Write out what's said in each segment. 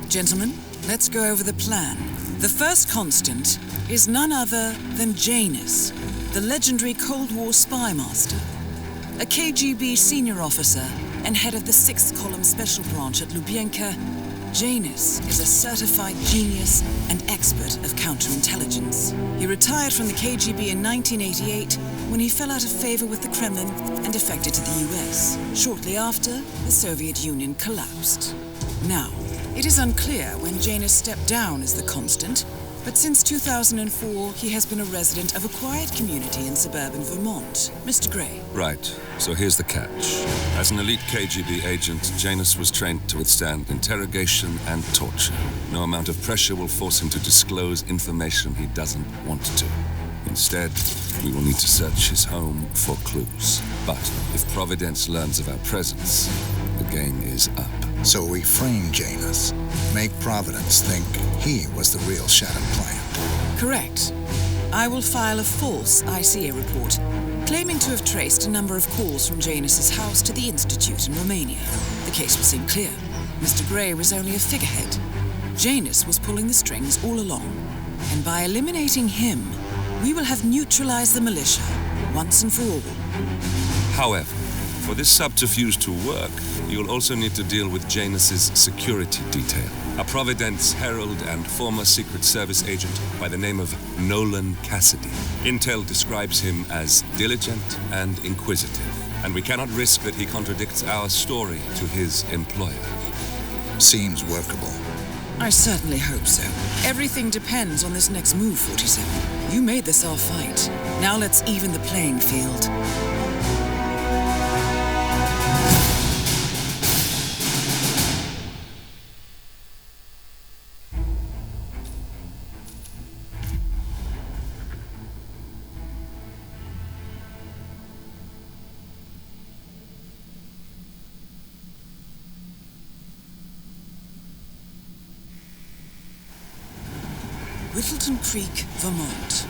Gentlemen, let's go over the plan. The first constant is none other than Janus, the legendary Cold War spy master. A KGB senior officer and head of the 6th Column Special Branch at Lubyanka, Janus is a certified genius and expert of counterintelligence. He retired from the KGB in 1988 when he fell out of favor with the Kremlin and defected to the US. Shortly after, the Soviet Union collapsed. Now, it is unclear when Janus stepped down as the constant, but since 2004, he has been a resident of a quiet community in suburban Vermont. Mr. Gray. Right. So here's the catch. As an elite KGB agent, Janus was trained to withstand interrogation and torture. No amount of pressure will force him to disclose information he doesn't want to. Instead, we will need to search his home for clues. But if Providence learns of our presence, the game is up. So we frame Janus, make Providence think he was the real Shattered plant. Correct. I will file a false ICA report, claiming to have traced a number of calls from Janus's house to the Institute in Romania. The case will seem clear. Mr. Gray was only a figurehead. Janus was pulling the strings all along. And by eliminating him, we will have neutralized the militia, once and for all. However, for this subterfuge to work, you'll also need to deal with Janus's security detail. A Providence herald and former Secret Service agent by the name of Nolan Cassidy. Intel describes him as diligent and inquisitive, and we cannot risk that he contradicts our story to his employer. Seems workable. I certainly hope so. Everything depends on this next move, 47. You made this our fight. Now let's even the playing field. Whittleton Creek, Vermont.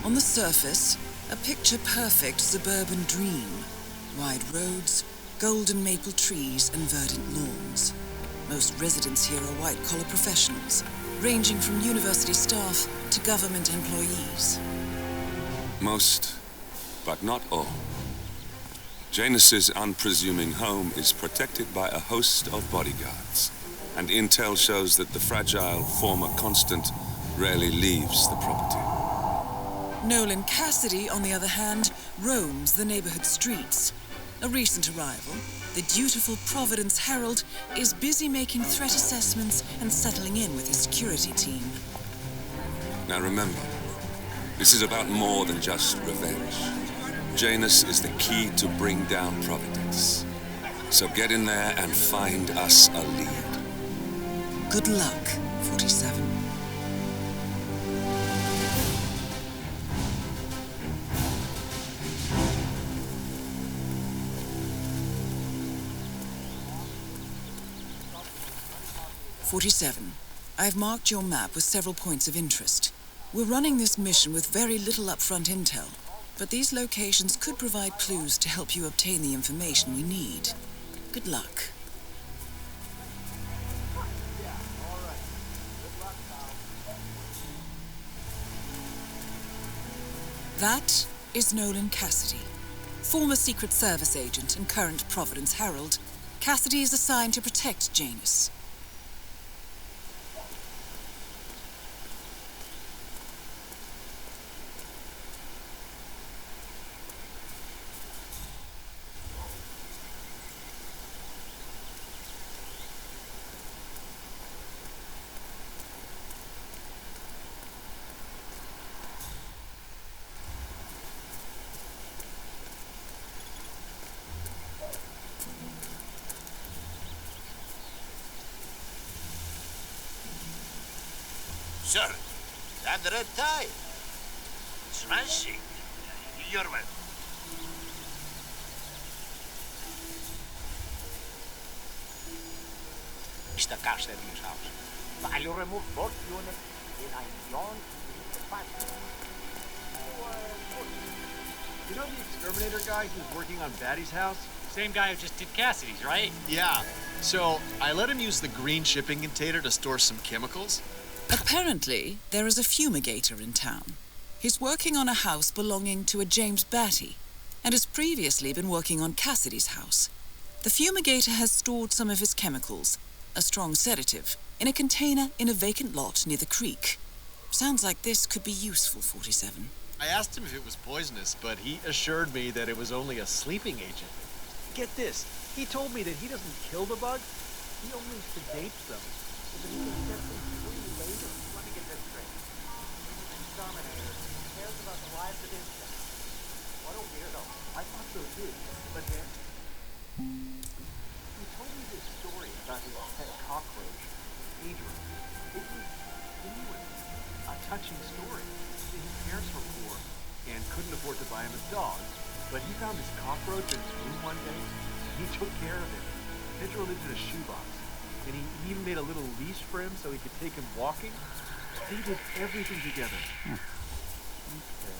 On the surface, a picture-perfect suburban dream. Wide roads, golden maple trees, and verdant lawns. Most residents here are white-collar professionals, ranging from university staff to government employees. Most, but not all. Janus's unpresuming home is protected by a host of bodyguards, and intel shows that the fragile former constant rarely leaves the property. Nolan Cassidy, on the other hand, roams the neighborhood streets. A recent arrival, the dutiful Providence Herald is busy making threat assessments and settling in with his security team. Now remember, this is about more than just revenge. Janus is the key to bring down Providence. So get in there and find us a lead. Good luck, 47. I've marked your map with several points of interest. We're running this mission with very little upfront intel, but these locations could provide clues to help you obtain the information we need. Good luck. That is Nolan Cassidy, former Secret Service agent and current Providence Herald. Cassidy is assigned to protect Janus. Sir, that red tie. Smashing. You're welcome. Mr. Carstedling's house. I'll remove both units in a yawn. You know the exterminator guy who's working on Batty's house? Same guy who just did Cassidy's, right? Yeah. So, I let him use the green shipping container to store some chemicals. Apparently, there is a fumigator in town. He's working on a house belonging to a James Batty, and has previously been working on Cassidy's house. The fumigator has stored some of his chemicals, a strong sedative, in a container in a vacant lot near the creek. Sounds like this could be useful, 47. I asked him if it was poisonous, but he assured me that it was only a sleeping agent. Get this, he told me that he doesn't kill the bugs, he only sedates them, so that he can set them free later. Let me get this straight. Exterminator cares about the lives of insects. What a weirdo. I thought so too. But then, he told me this story about his pet cockroach, Adrian. It was genuine, a touching story. His parents were poor and couldn't afford to buy him a dog, but he found this cockroach in his room one day. He took care of it. Pedro lived in a shoebox, and he even made a little leash for him so he could take him walking. They did everything together. Okay.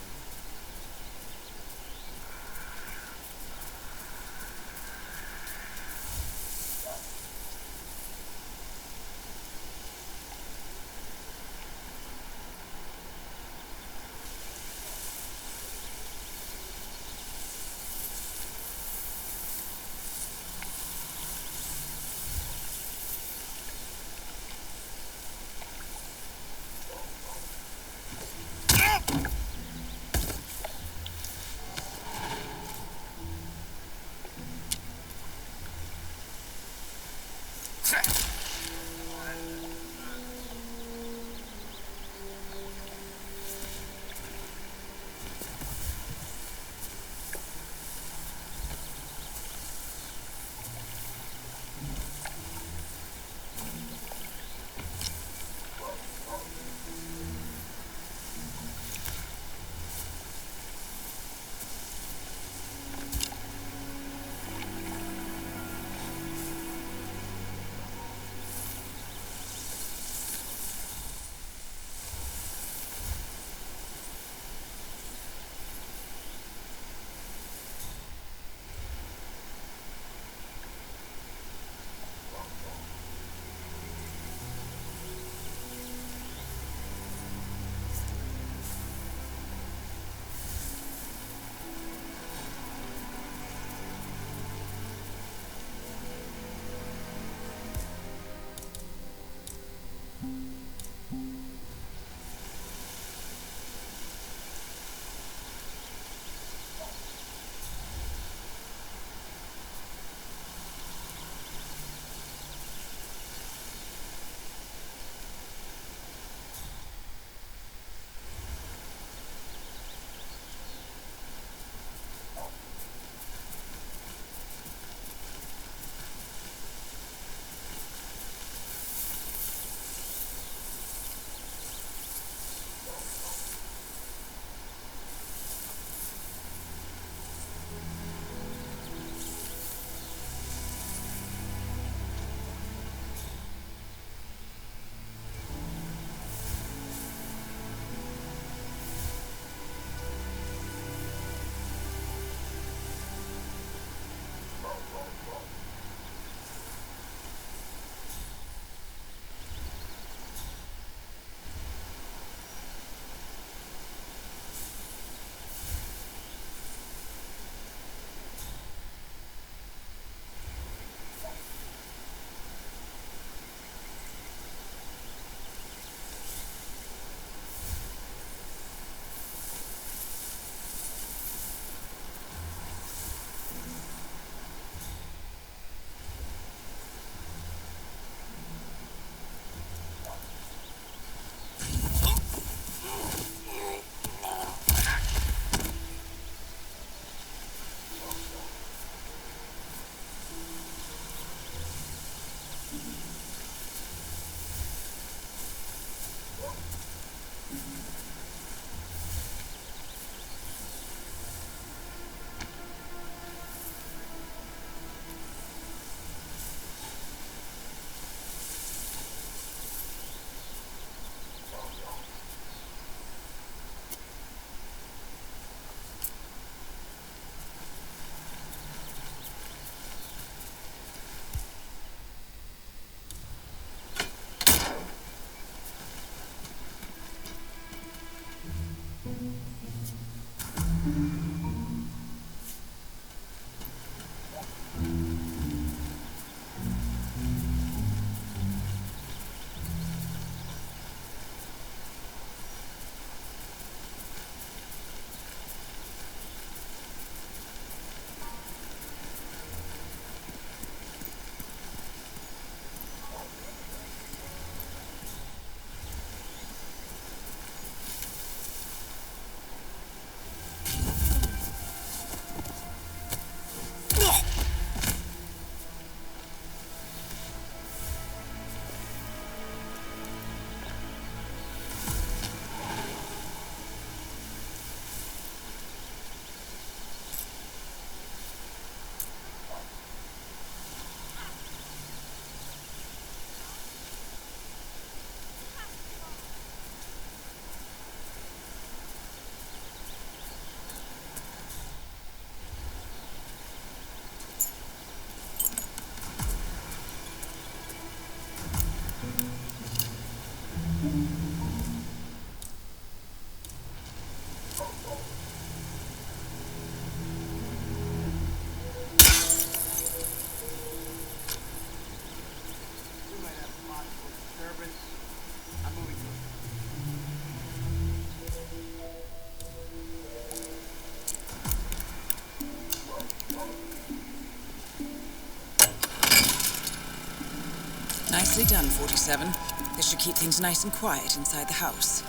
Nicely done, 47. This should keep things nice and quiet inside the house.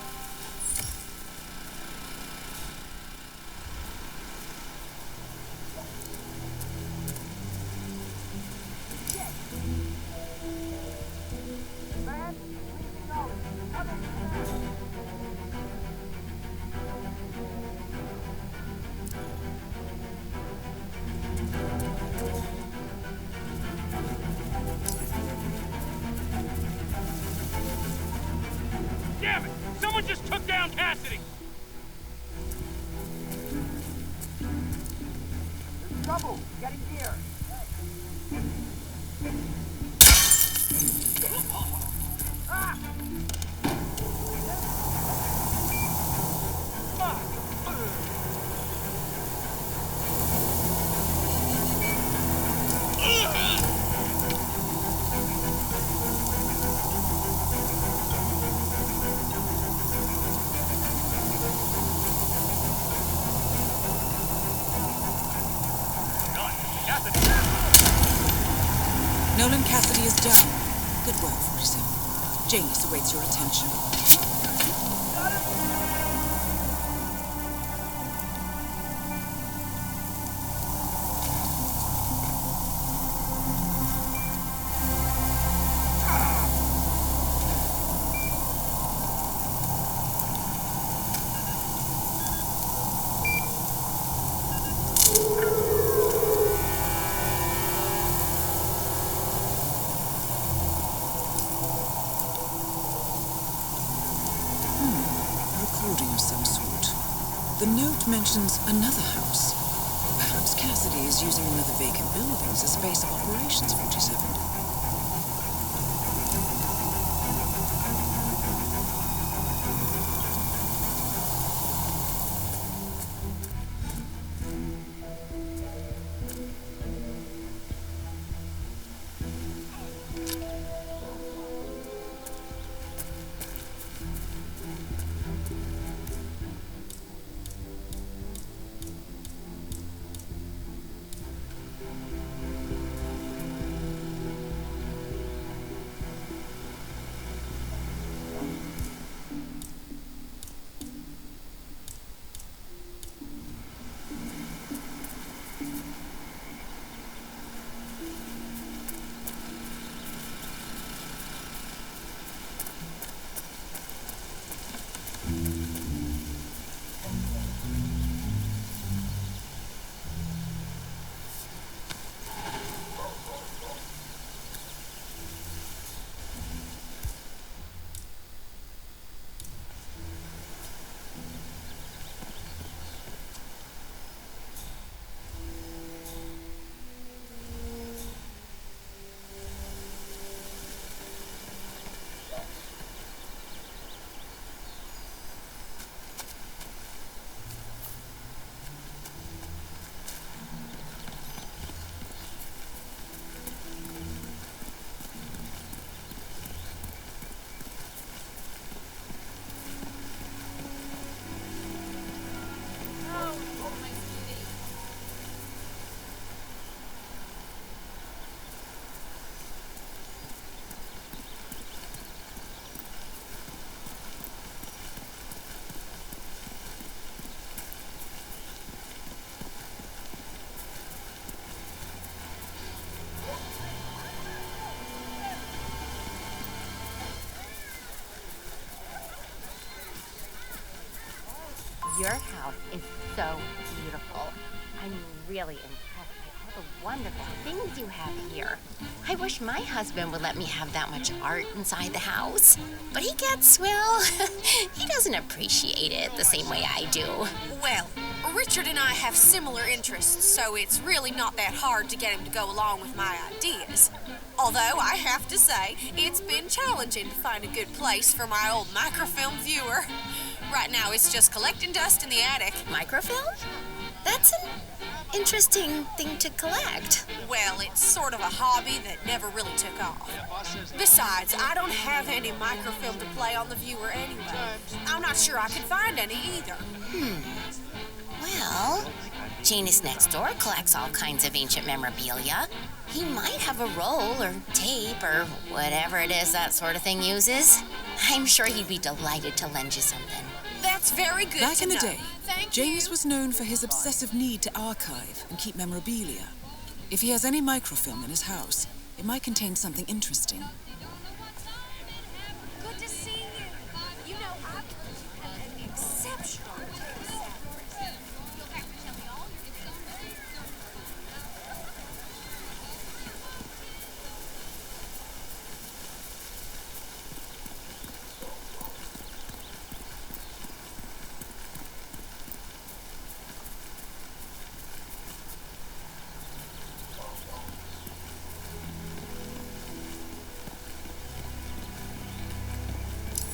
Damn it! Someone just took down Cassidy! There's trouble getting here. Nolan Cassidy is down. Good work, 47. Janus awaits your attention. Recording of some sort. The note mentions another house. Perhaps Cassidy is using another vacant building as a space of operations, 47. Your house is so beautiful. I'm really impressed by all the wonderful things you have here. I wish my husband would let me have that much art inside the house. But he gets, well, he doesn't appreciate it the same way I do. Well, Richard and I have similar interests, so it's really not that hard to get him to go along with my ideas. Although, I have to say, it's been challenging to find a good place for my old microfilm viewer. Right now, it's just collecting dust in the attic. Microfilm? That's an interesting thing to collect. Well, it's sort of a hobby that never really took off. Besides, I don't have any microfilm to play on the viewer anyway. I'm not sure I could find any either. Well, Janus next door collects all kinds of ancient memorabilia. He might have a roll or tape or whatever it is that sort of thing uses. I'm sure he'd be delighted to lend you something. That's very good Back to in the know. day, Thank Janus you. was known for his obsessive need to archive and keep memorabilia. If he has any microfilm in his house, it might contain something interesting. Good to see you. You know, I've heard you have an exceptional taste. You'll have to tell me all your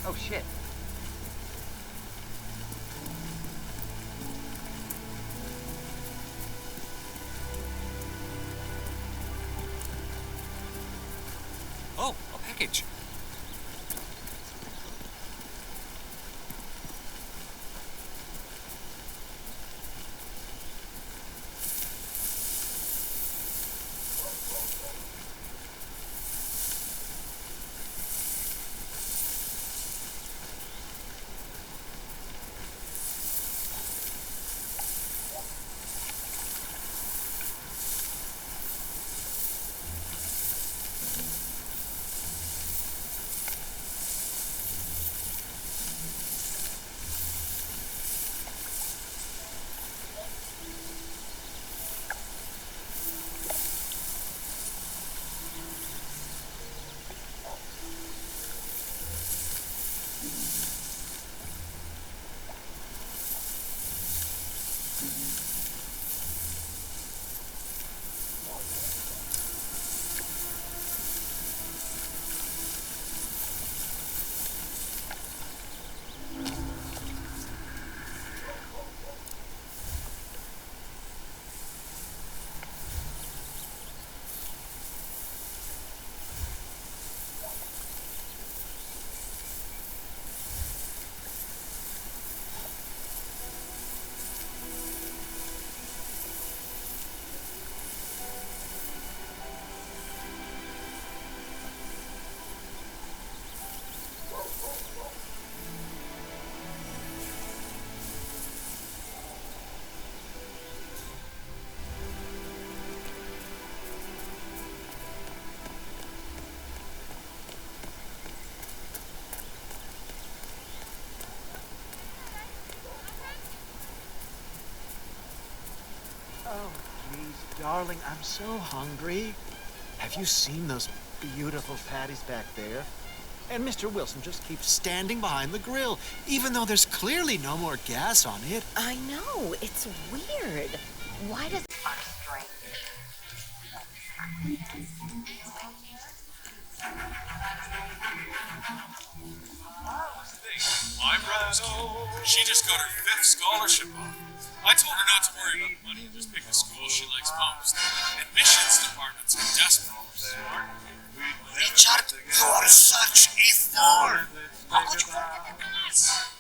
Oh, shit. Oh, a package. Oh, geez, darling, I'm so hungry. Have you seen those beautiful patties back there? And Mr. Wilson just keeps standing behind the grill, even though there's clearly no more gas on it. I know, it's weird. Why does My brother's kid. She just got her 5th scholarship offer. I told her not to worry about the money and just pick the school she likes most. Admissions departments are desperate for smart. Richard, you are such a fool! How could you forget the class?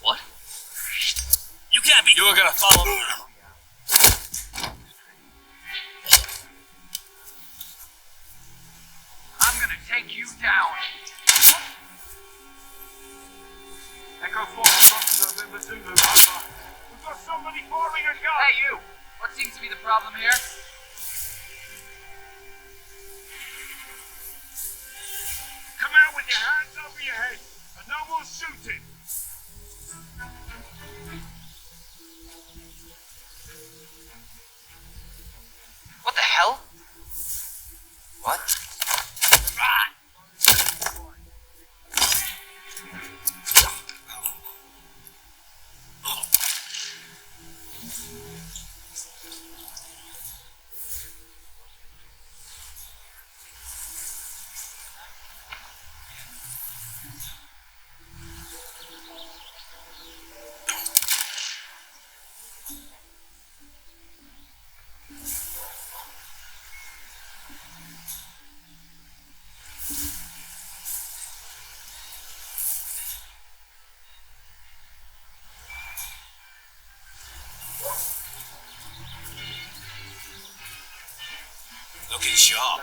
What? You can't be. You were gonna follow me. I'm gonna take you down. Echo 4 from November Zulu. Over. We've got somebody firing a gun. Hey, you. What seems to be the problem here? Come out with your hands over your head and no more shooting. What the hell? What? Looking sharp.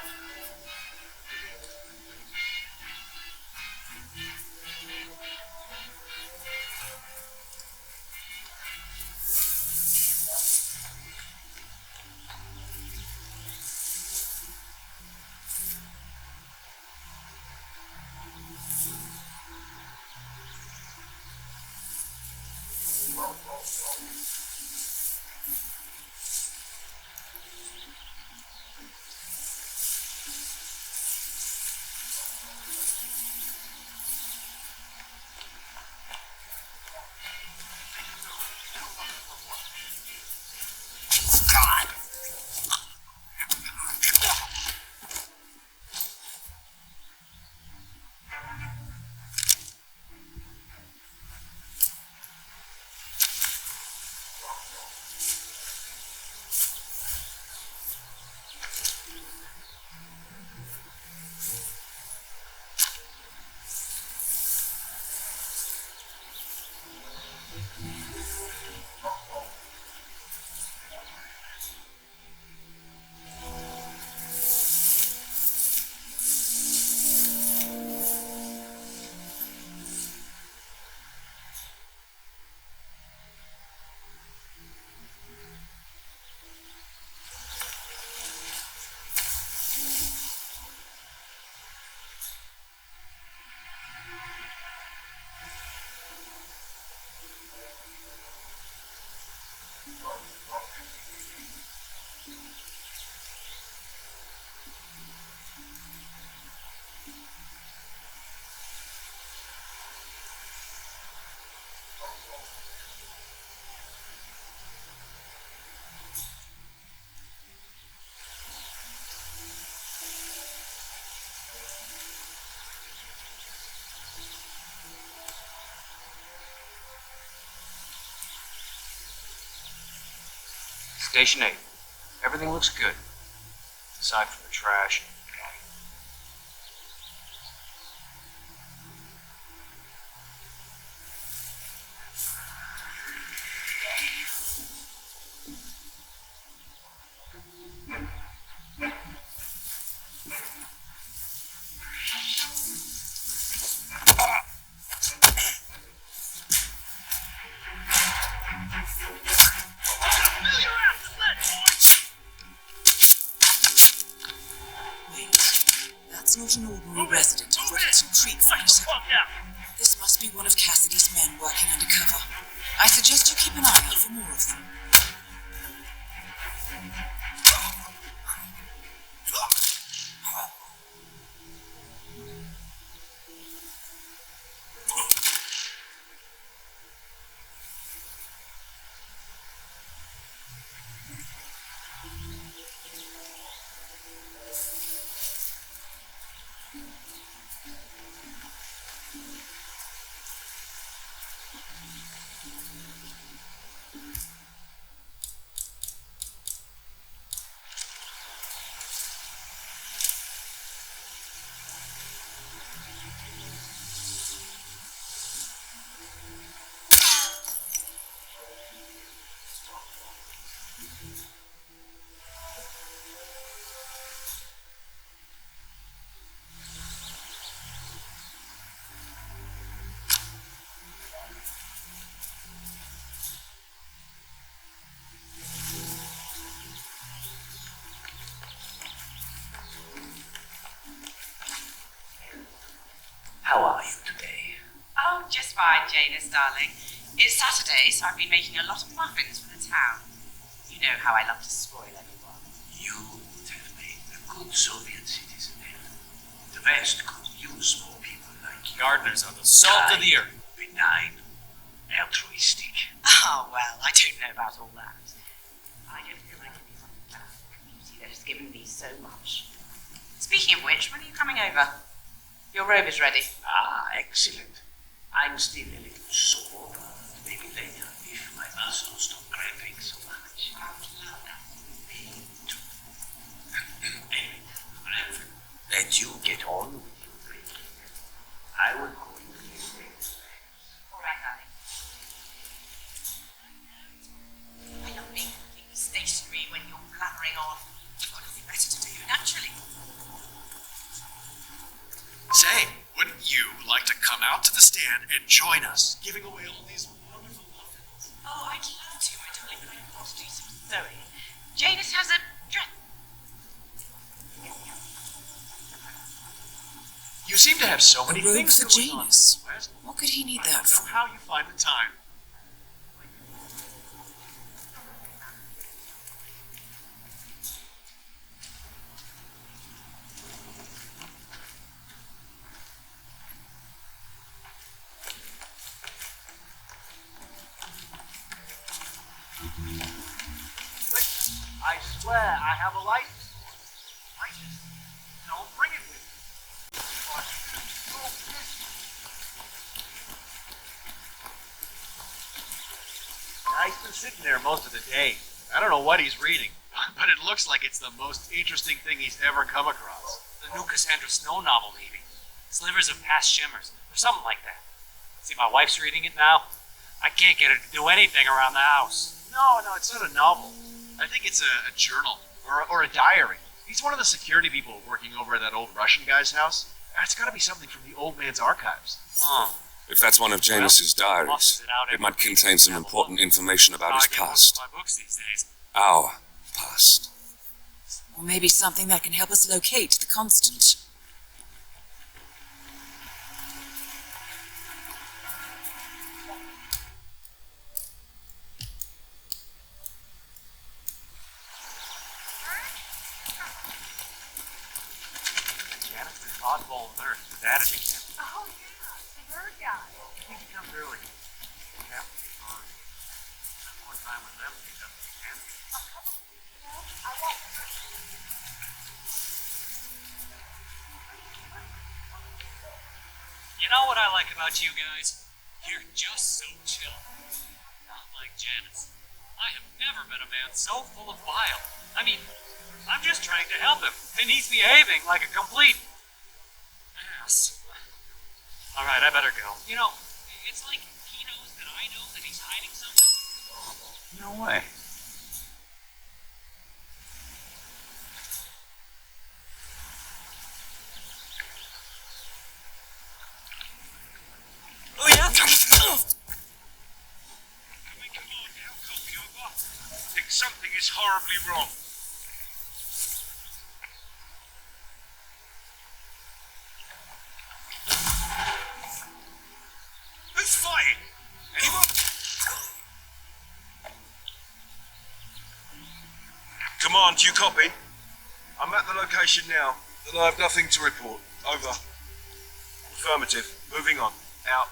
Station 8. Everything looks good. Aside from the trash. That's not an ordinary resident of Redington Creek, Fraser. This must be one of Cassidy's men working undercover. I suggest you keep an eye out for more of them. Janus, darling. It's Saturday, so I've been making a lot of muffins for the town. You know how I love to spoil everyone. You would have made a good Soviet citizen there. The West could use more people like you. Gardeners are the salt of the earth. Benign, altruistic. Oh, well, I don't know about all that. I don't feel like it is a community that has given me so much. Speaking of which, when are you coming over? Your robe is ready. Ah, excellent. I'm still a little sore. Maybe later, if my muscles stop cramping so much. Me too. Anyway, I've let you get on with your drinking. I will go and clean things. All right, darling. I don't mean completely stationary when you're blabbering on. You've got nothing better to do, naturally. Say, wouldn't you like to come out to the stand and join us, giving away all these wonderful muffins? Oh, I'd love to, my darling, but I've got to do some sewing. Janus has a dress. You seem to have so many A robe things for going on. Janus. West. What could he need I that don't know for? how you find the time. I swear I have a license. License? Don't bring it with me. He's been sitting there most of the day. I don't know what he's reading, but it looks like it's the most interesting thing he's ever come across. The new Cassandra Snow novel, maybe. Slivers of Past Shimmers, or something like that. See, my wife's reading it now. I can't get her to do anything around the house. No, it's not a novel. I think it's a journal, or a diary. He's one of the security people working over at that old Russian guy's house. It's gotta be something from the old man's archives. Oh. If that's one of Janus's diaries, tosses it out it might contain some important information about his I get most of past. my books these days. Our past. Or maybe something that can help us locate the constant. Janet's an oddball nurse with at it again. Oh, yeah, the bird guy. I think he comes early. Yeah, spend more time with them if he doesn't can. I won't. You know what I like about you guys? You're just so chill. Not like Janus. I have never met a man so full of bile. I mean, I'm just trying to help him, and he's behaving like a complete ass. Alright, I better go. You know, it's like he knows that I know that he's hiding something. No way. Oh, yeah? I mean, come on now, computer. I think something is horribly wrong. Who's fighting? Anyone? Command, do you copy? I'm at the location now, and I have nothing to report. Over. Affirmative. Moving on. Out.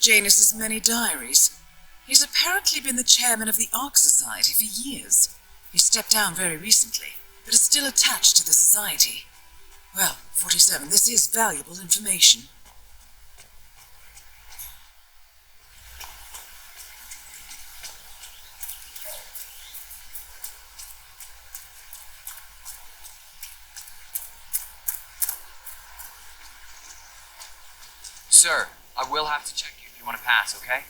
Janus's many diaries. He's apparently been the chairman of the Ark Society for years. He stepped down very recently, but is still attached to the society. Well, 47, this is valuable information. Sir, I will have to check you if you want to pass, okay?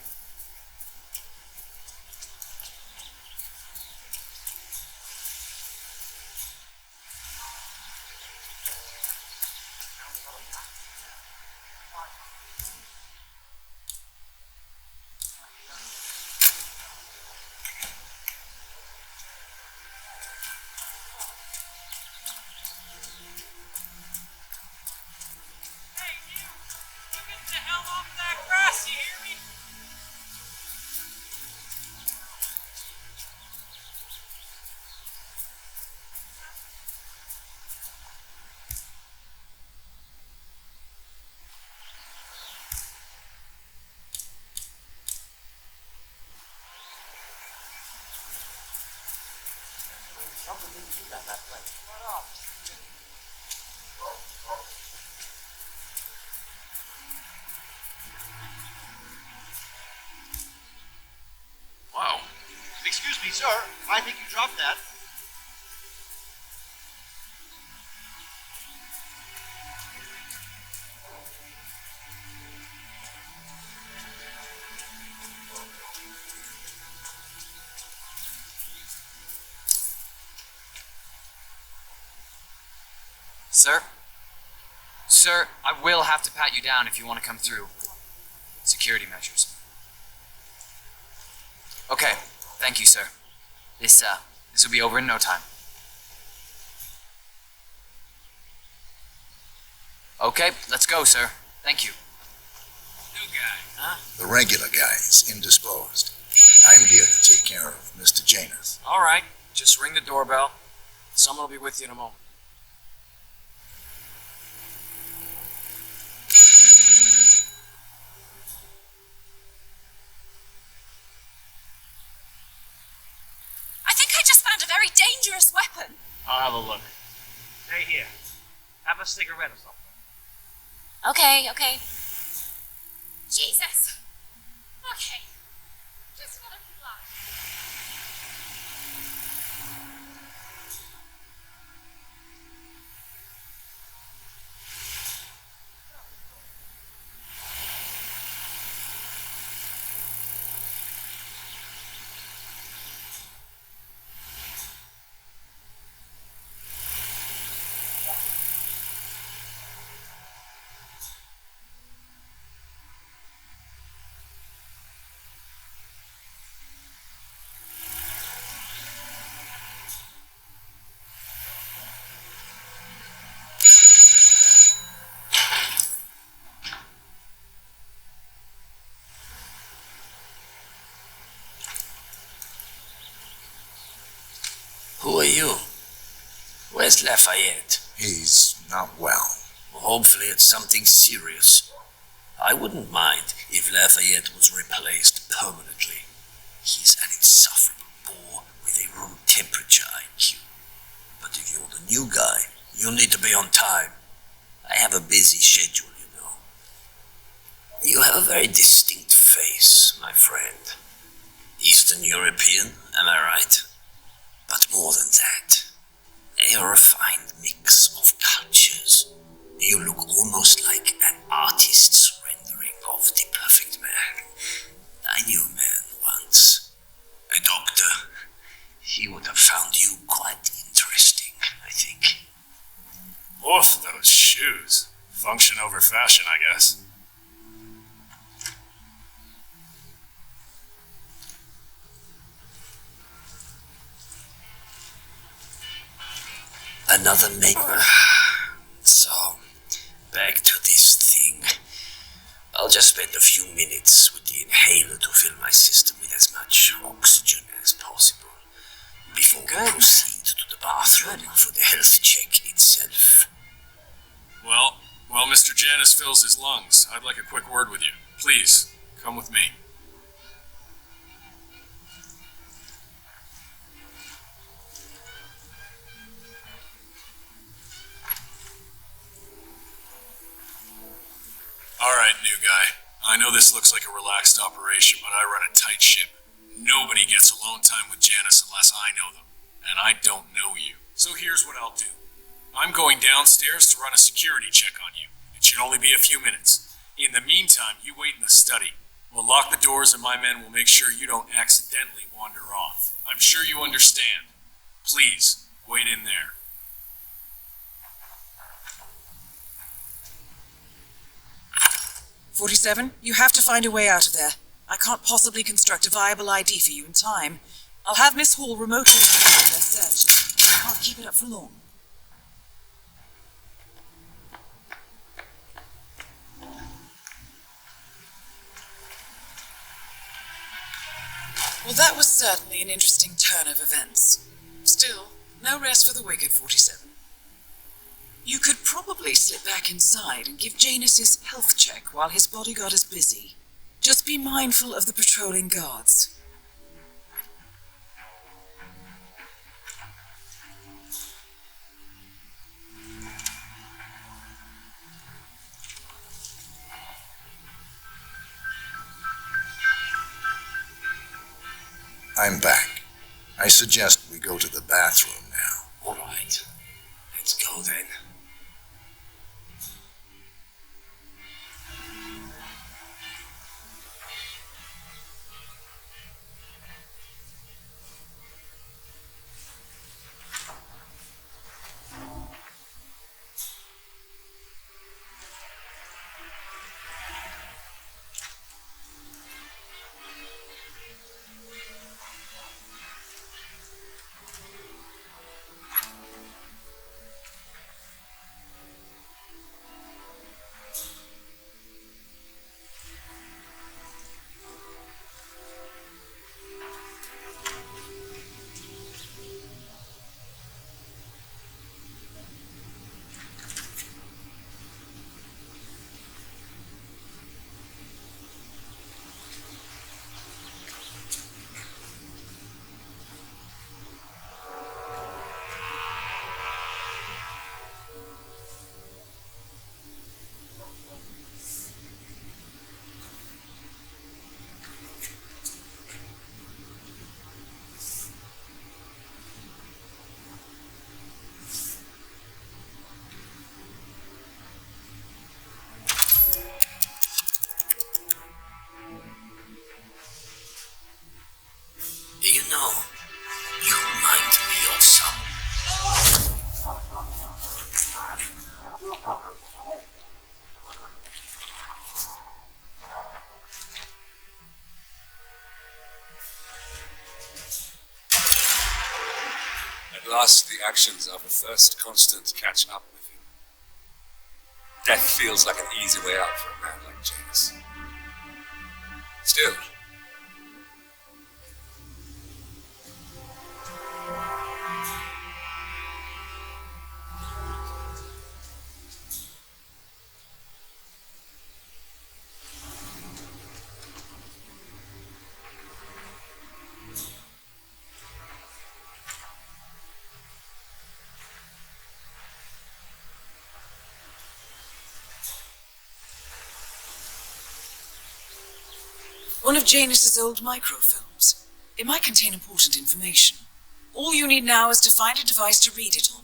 Wow. Excuse me, sir. I think you dropped that. Sir? Sir, I will have to pat you down if you want to come through. Security measures. Okay, thank you, sir. This will be over in no time. Okay, let's go, sir. Thank you. New guy, huh? The regular guy is indisposed. I'm here to take care of Mr. Janus. All right, just ring the doorbell. Someone will be with you in a moment. Dangerous weapon. I'll have a look. Stay here. Have a cigarette or something. Okay. Jesus. Okay. Just wanna fly. Who are you? Where's Lafayette? He's not well. Well, hopefully it's something serious. I wouldn't mind if Lafayette was replaced permanently. He's an insufferable bore with a room temperature IQ. But if you're the new guy, you'll need to be on time. I have a busy schedule, you know. You have a very distinct face, my friend. Eastern European, am I right? But more than that, a refined mix of cultures. You look almost like an artist's rendering of the perfect man. I knew a man once, a doctor. He would have found you quite interesting, I think. Oof, those shoes. Function over fashion, I guess. Another make. So, back to this thing. I'll just spend a few minutes with the inhaler to fill my system with as much oxygen as possible before we proceed to the bathroom for the health check itself. Well, while Mr. Janus fills his lungs, I'd like a quick word with you. Please, Come with me. Alright, new guy. I know this looks like a relaxed operation, but I run a tight ship. Nobody gets alone time with Janice unless I know them. And I don't know you. So here's what I'll do. I'm going downstairs to run a security check on you. It should only be a few minutes. In the meantime, you wait in the study. We'll lock the doors and my men will make sure you don't accidentally wander off. I'm sure you understand. Please, wait in there. "47, you have to find a way out of there. I can't possibly construct a viable ID for you in time. I'll have Miss Hall remotely conduct their search. I can't keep it up for long." Well, that was certainly an interesting turn of events. Still, no rest for the wicked, 47. You could probably slip back inside and give Janus his health check while his bodyguard is busy. Just be mindful of the patrolling guards. I'm back. I suggest we go to the bathroom now. All right. Let's go then. You know, you remind me of some. At last, the actions of the first constant catch up with him. Death feels like an easy way out for a man like Janus. Still, one of Janus's old microfilms. It might contain important information. All you need now is to find a device to read it on.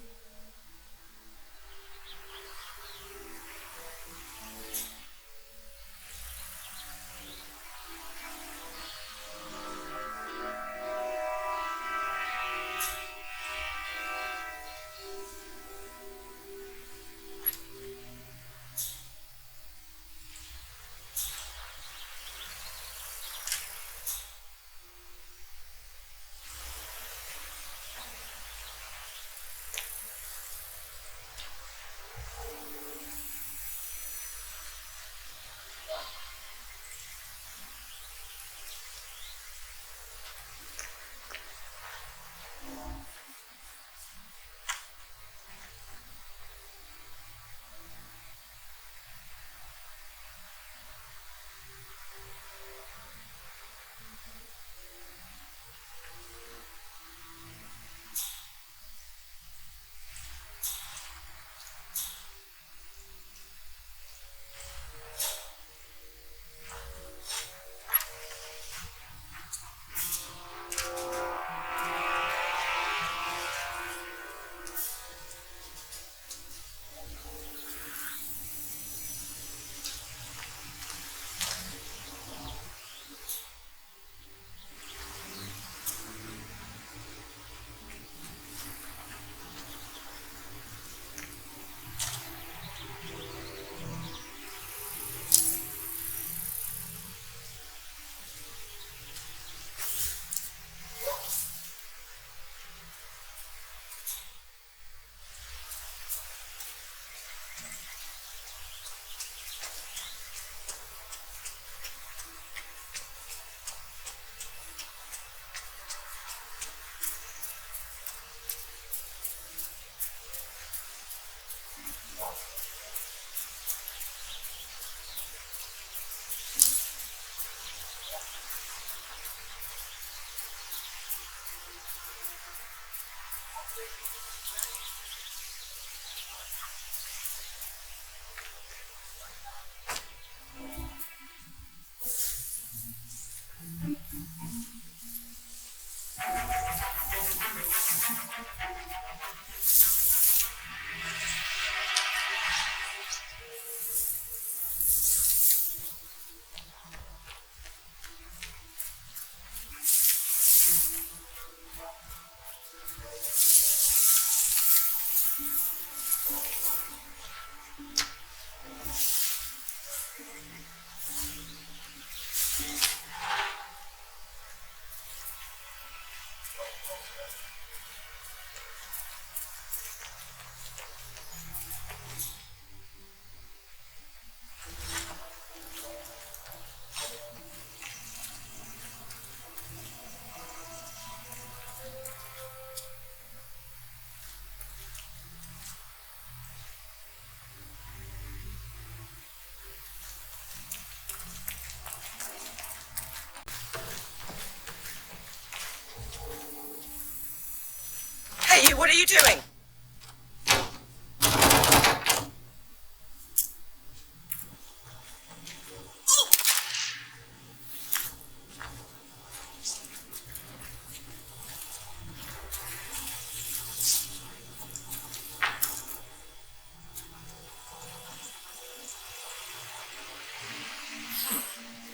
Hey, you, what are you doing?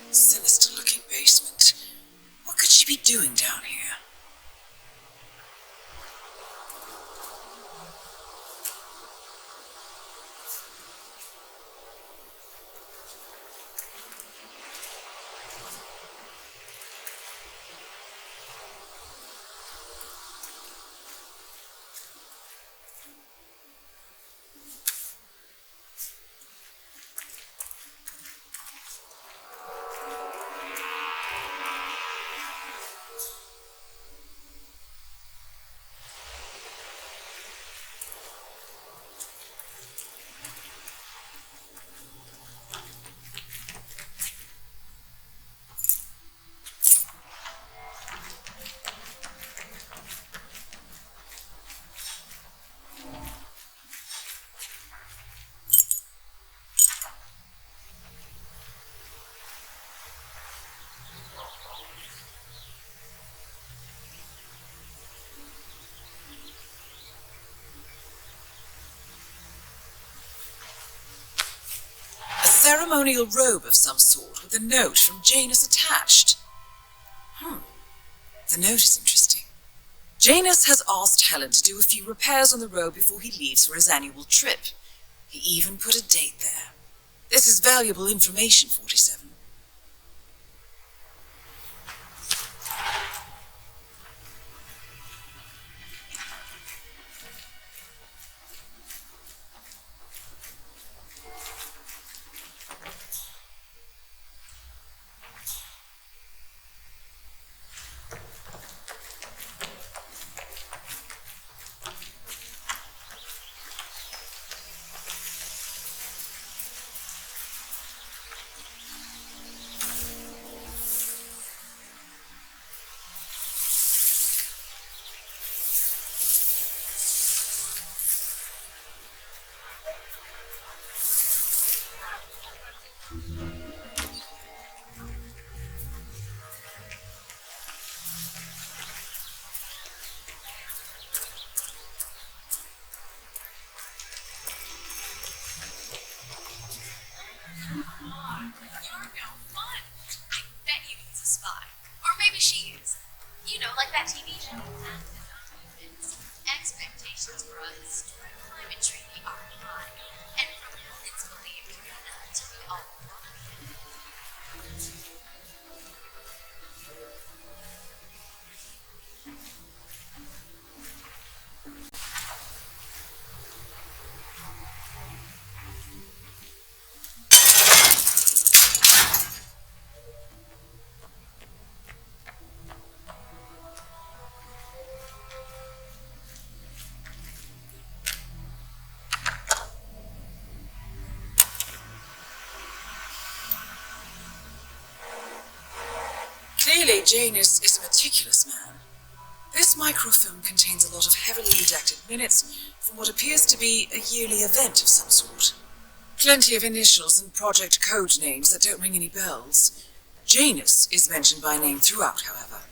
Sinister-looking basement. What could she be doing down here? A ceremonial robe of some sort with a note from Janus attached. The note is interesting. Janus has asked Helen to do a few repairs on the robe before he leaves for his annual trip. He even put a date there. This is valuable information, 47. Like that TV show. Expectations for a historic climate treaty are high, and proponents believe that to be all Clearly, Janus is a meticulous man. This microfilm contains a lot of heavily redacted minutes from what appears to be a yearly event of some sort. Plenty of initials and project code names that don't ring any bells. Janus is mentioned by name throughout, however.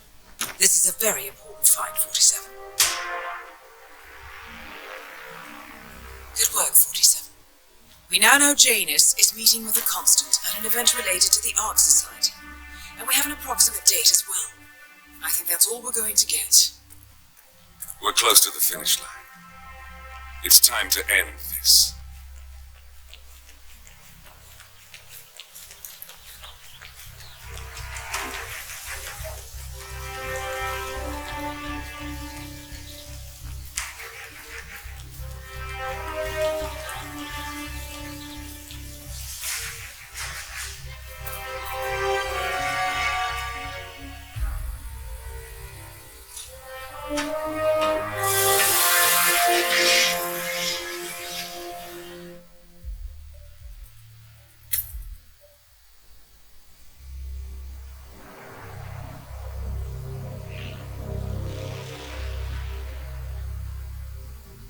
This is a very important find, 47. Good work, 47. We now know Janus is meeting with a constant at an event related to the Ark Society, and we have an approximate date as well. I think that's all we're going to get. We're close to the finish line. It's time to end this.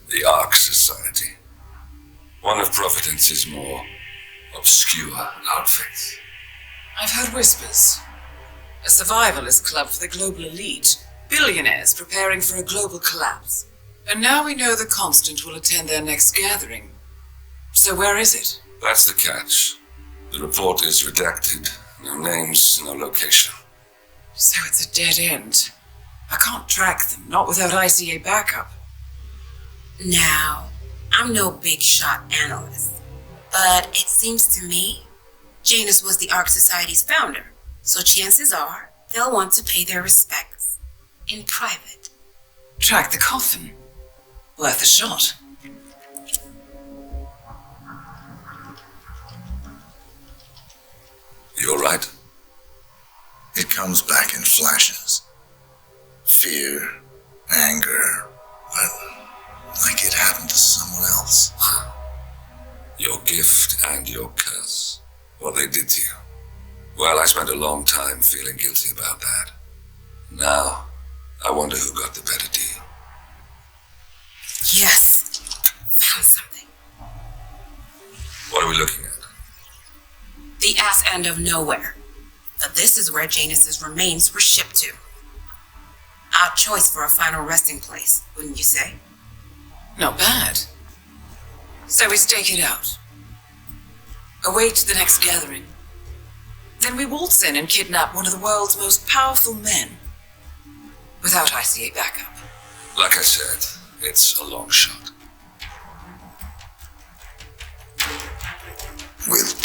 The Ark Society. One of Providence's more obscure outfits. I've heard whispers. A survivalist club for the global elite. Billionaires preparing for a global collapse. And now we know the Constant will attend their next gathering. So where is it? That's the catch. The report is redacted. No names, no location. So it's a dead end. I can't track them, not without ICA backup. Now, I'm no big shot analyst, but it seems to me Janus was the Ark Society's founder, so chances are they'll want to pay their respects in private. Track the coffin. Worth a shot. You all right? It comes back in flashes. Fear, anger, but like it happened to someone else. Your gift and your curse. What they did to you. Well, I spent a long time feeling guilty about that. Now, I wonder who got the better deal. Yes, found something. What are we looking at? The ass end of nowhere. But this is where Janus's remains were shipped to. Our choice for a final resting place, wouldn't you say? Not bad. So we stake it out. Await the next gathering. Then we waltz in and kidnap one of the world's most powerful men. Without ICA backup. Like I said, it's a long shot. With